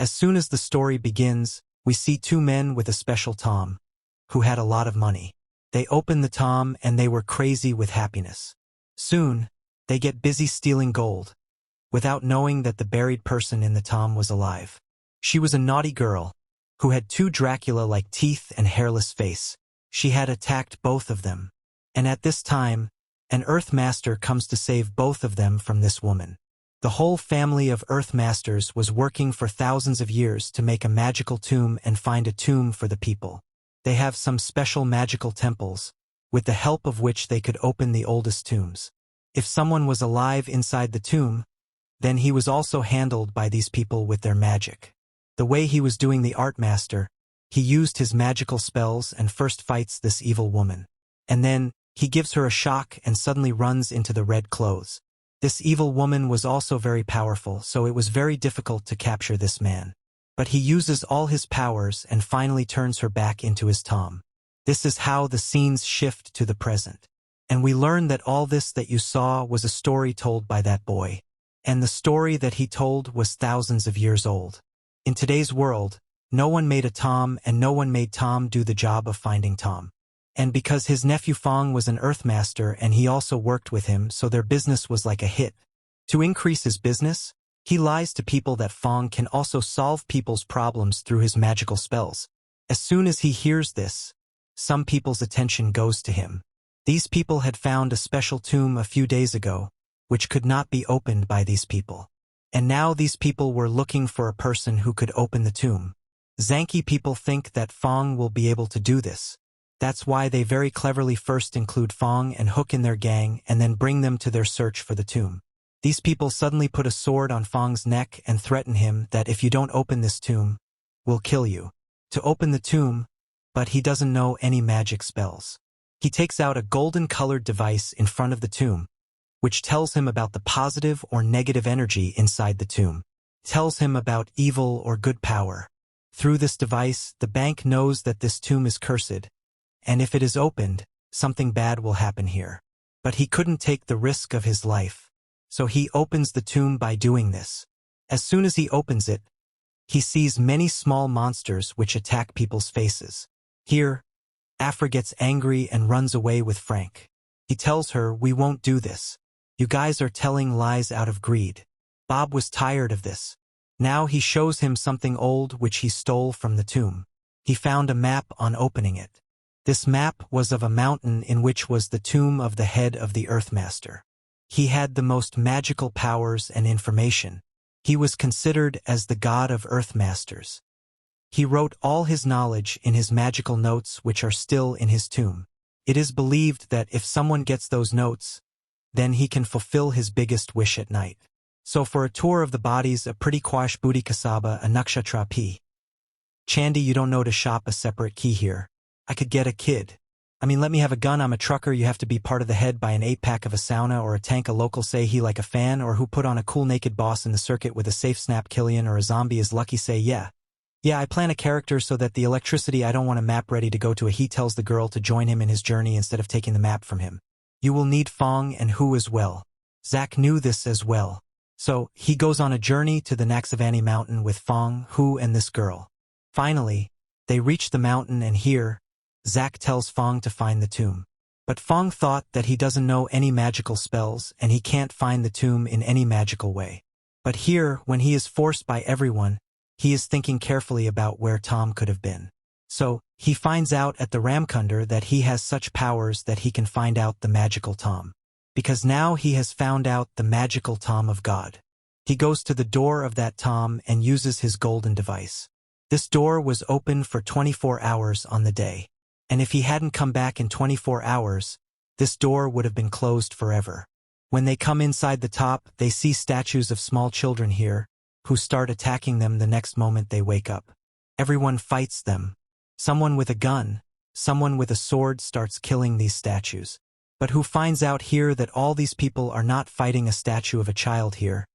As soon as the story begins, we see two men with a special tom, who had a lot of money. They open the tom and they were crazy with happiness. Soon, they get busy stealing gold, without knowing that the buried person in the tom was alive. She was a naughty girl, who had two Dracula-like teeth and hairless face. She had attacked both of them. And at this time, an Earthmaster comes to save both of them from this woman. The whole family of Earthmasters was working for thousands of years to make a magical tomb and find a tomb for the people. They have some special magical temples, with the help of which they could open the oldest tombs. If someone was alive inside the tomb, then he was also handled by these people with their magic. The way he was doing the art master, he used his magical spells and first fights this evil woman. And then, he gives her a shock and suddenly runs into the red clothes. This evil woman was also very powerful, so it was very difficult to capture this man. But he uses all his powers and finally turns her back into his tom. This is how the scenes shift to the present. And we learn that all this that you saw was a story told by that boy. And the story that he told was thousands of years old. In today's world, no one made a tom and no one made Tom do the job of finding Tom. And because his nephew Fang was an Earthmaster and he also worked with him, so their business was like a hit. To increase his business, he lies to people that Fang can also solve people's problems through his magical spells. As soon as he hears this, some people's attention goes to him. These people had found a special tomb a few days ago, which could not be opened by these people. And now these people were looking for a person who could open the tomb. Zanki people think that Fang will be able to do this. That's why they very cleverly first include Fang and Hook in their gang and then bring them to their search for the tomb. These people suddenly put a sword on Fang's neck and threaten him that if you don't open this tomb, we'll kill you. To open the tomb, but he doesn't know any magic spells. He takes out a golden-colored device in front of the tomb, which tells him about the positive or negative energy inside the tomb. Tells him about evil or good power. Through this device, the bank knows that this tomb is cursed, and if it is opened, something bad will happen here. But he couldn't take the risk of his life, so he opens the tomb by doing this. As soon as he opens it, he sees many small monsters which attack people's faces. Here, Afra gets angry and runs away with Frank. He tells her, "We won't do this. You guys are telling lies out of greed." Bob was tired of this. Now he shows him something old which he stole from the tomb. He found a map on opening it. This map was of a mountain in which was the tomb of the head of the Earthmaster. He had the most magical powers and information. He was considered as the god of Earthmasters. He wrote all his knowledge in his magical notes which are still in his tomb. It is believed that if someone gets those notes, then he can fulfill his biggest wish at night. So for a tour of the bodies, a pretty quash booty kasaba, a nakshatra p. Chandy, you don't know to shop a separate key here. I could get a kid. I mean, let me have a gun, I'm a trucker, you have to be part of the head by an 8-pack of a sauna or a tank, a local say he like a fan, or who put on a cool naked boss in the circuit with a safe snap Killian, or a zombie is lucky say yeah. Yeah, I plan a character so that the electricity, I don't want a map ready to go to he tells the girl to join him in his journey instead of taking the map from him. You will need Fang and Hu as well. Zack knew this as well. So, he goes on a journey to the Naxavani mountain with Fang, Hu and this girl. Finally, they reach the mountain and here, Zack tells Fang to find the tomb. But Fang thought that he doesn't know any magical spells and he can't find the tomb in any magical way. But here, when he is forced by everyone, he is thinking carefully about where Tom could have been. So, he finds out at the Ramkunder that he has such powers that he can find out the magical Tom. Because now he has found out the magical Tom of God. He goes to the door of that Tom and uses his golden device. This door was open for 24 hours on the day. And if he hadn't come back in 24 hours, this door would have been closed forever. When they come inside the top, they see statues of small children here, who start attacking them the next moment they wake up. Everyone fights them. Someone with a gun, someone with a sword starts killing these statues. But who finds out here that all these people are not fighting a statue of a child here,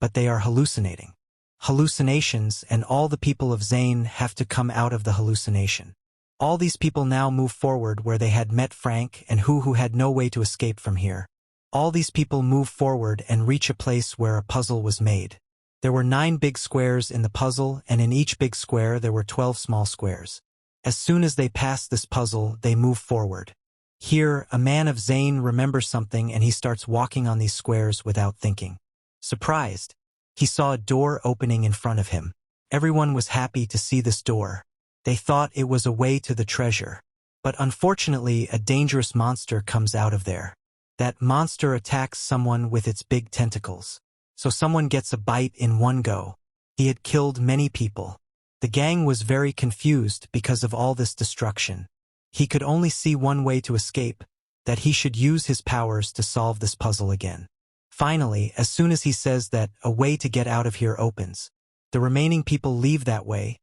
but they are hallucinating. Hallucinations, and all the people of Zane have to come out of the hallucination. All these people now move forward where they had met Frank and who had no way to escape from here. All these people move forward and reach a place where a puzzle was made. There were 9 big squares in the puzzle, and in each big square there were 12 small squares. As soon as they pass this puzzle, they move forward. Here, a man of Zane remembers something and he starts walking on these squares without thinking. Surprised, he saw a door opening in front of him. Everyone was happy to see this door. They thought it was a way to the treasure. But unfortunately, a dangerous monster comes out of there. That monster attacks someone with its big tentacles. So someone gets a bite in one go. He had killed many people. The gang was very confused because of all this destruction. He could only see one way to escape, that he should use his powers to solve this puzzle again. Finally, as soon as he says that a way to get out of here opens, the remaining people leave that way.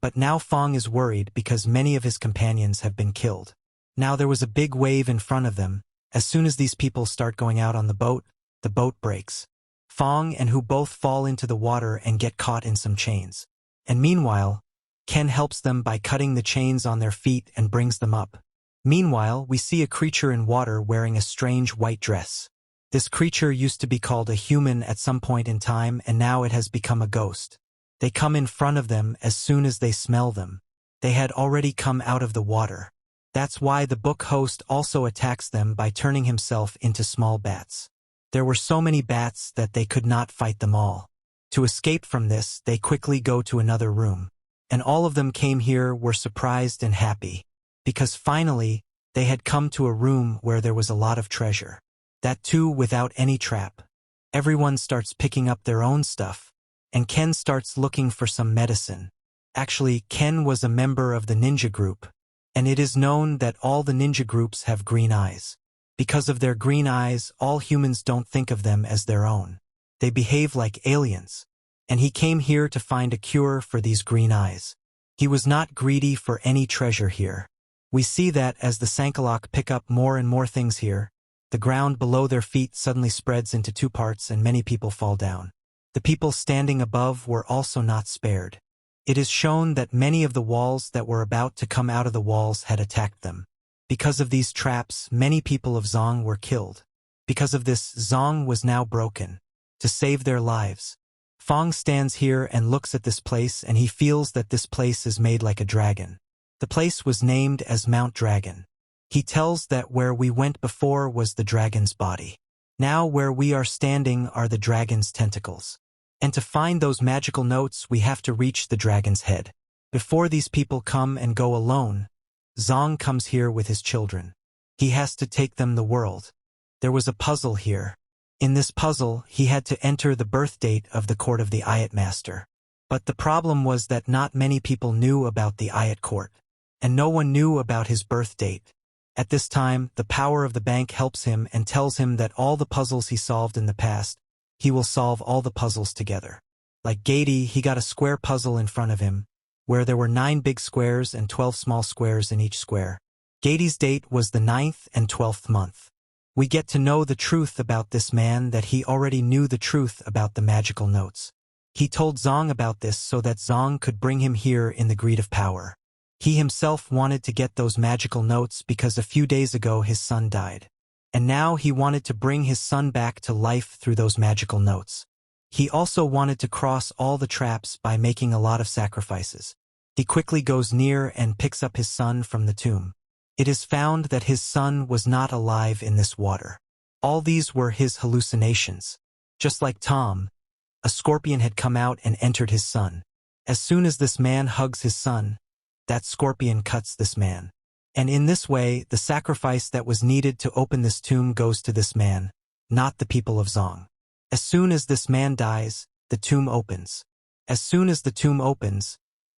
But now Fang is worried because many of his companions have been killed. Now there was a big wave in front of them. As soon as these people start going out on the boat breaks. Fang and Hu both fall into the water and get caught in some chains. And meanwhile, Ken helps them by cutting the chains on their feet and brings them up. Meanwhile, we see a creature in water wearing a strange white dress. This creature used to be called a human at some point in time, and now it has become a ghost. They come in front of them as soon as they smell them. They had already come out of the water. That's why the book host also attacks them by turning himself into small bats. There were so many bats that they could not fight them all. To escape from this, they quickly go to another room. And all of them came here were surprised and happy, because finally, they had come to a room where there was a lot of treasure. That too without any trap. Everyone starts picking up their own stuff, and Ken starts looking for some medicine. Actually, Ken was a member of the ninja group, and it is known that all the ninja groups have green eyes. Because of their green eyes, all humans don't think of them as their own. They behave like aliens. And he came here to find a cure for these green eyes. He was not greedy for any treasure here. We see that as the Sankalok pick up more and more things here, the ground below their feet suddenly spreads into 2 parts and many people fall down. The people standing above were also not spared. It is shown that many of the walls that were about to come out of the walls had attacked them. Because of these traps, many people of Zong were killed. Because of this, Zong was now broken. To save their lives, Fang stands here and looks at this place, and he feels that this place is made like a dragon. The place was named as Mount Dragon. He tells that where we went before was the dragon's body. Now where we are standing are the dragon's tentacles. And to find those magical notes we have to reach the dragon's head. Before these people come and go alone, Zong comes here with his children. He has to take them the world. There was a puzzle here. In this puzzle, he had to enter the birth date of the court of the Ayat master. But the problem was that not many people knew about the Ayat court, and no one knew about his birth date. At this time, the power of the bank helps him and tells him that all the puzzles he solved in the past, he will solve all the puzzles together. Like Gady, he got a square puzzle in front of him, where there were 9 big squares and 12 small squares in each square. Gady's date was the 9th and 12th month. We get to know the truth about this man, that he already knew the truth about the magical notes. He told Zong about this so that Zong could bring him here in the greed of power. He himself wanted to get those magical notes because a few days ago his son died. And now he wanted to bring his son back to life through those magical notes. He also wanted to cross all the traps by making a lot of sacrifices. He quickly goes near and picks up his son from the tomb. It is found that his son was not alive in this water. All these were his hallucinations. Just like Tom, a scorpion had come out and entered his son. As soon as this man hugs his son, that scorpion cuts this man. And in this way, the sacrifice that was needed to open this tomb goes to this man, not the people of Zong. As soon as this man dies, the tomb opens. As soon as the tomb opens,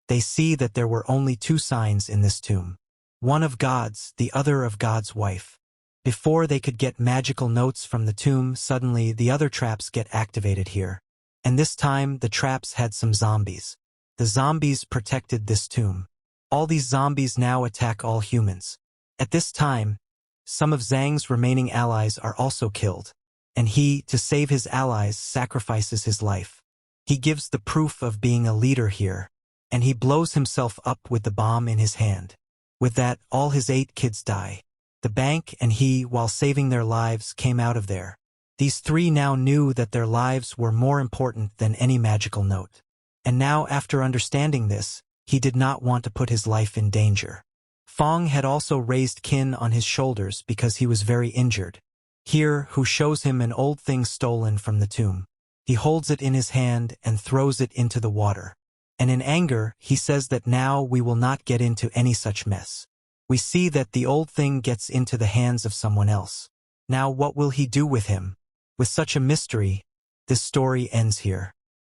they see that there were only 2 signs in this tomb. One of God's, the other of God's wife. Before they could get magical notes from the tomb, suddenly the other traps get activated here. And this time, the traps had some zombies. The zombies protected this tomb. All these zombies now attack all humans. At this time, some of Zhang's remaining allies are also killed. And he, to save his allies, sacrifices his life. He gives the proof of being a leader here. And he blows himself up with the bomb in his hand. With that, all his 8 kids die. The bank and he, while saving their lives, came out of there. These three now knew that their lives were more important than any magical note. And now, after understanding this, he did not want to put his life in danger. Fang had also raised Qin on his shoulders because he was very injured. Here, who shows him an old thing stolen from the tomb. He holds it in his hand and throws it into the water. And in anger, he says that now we will not get into any such mess. We see that the old thing gets into the hands of someone else. Now what will he do with him? With such a mystery, this story ends here.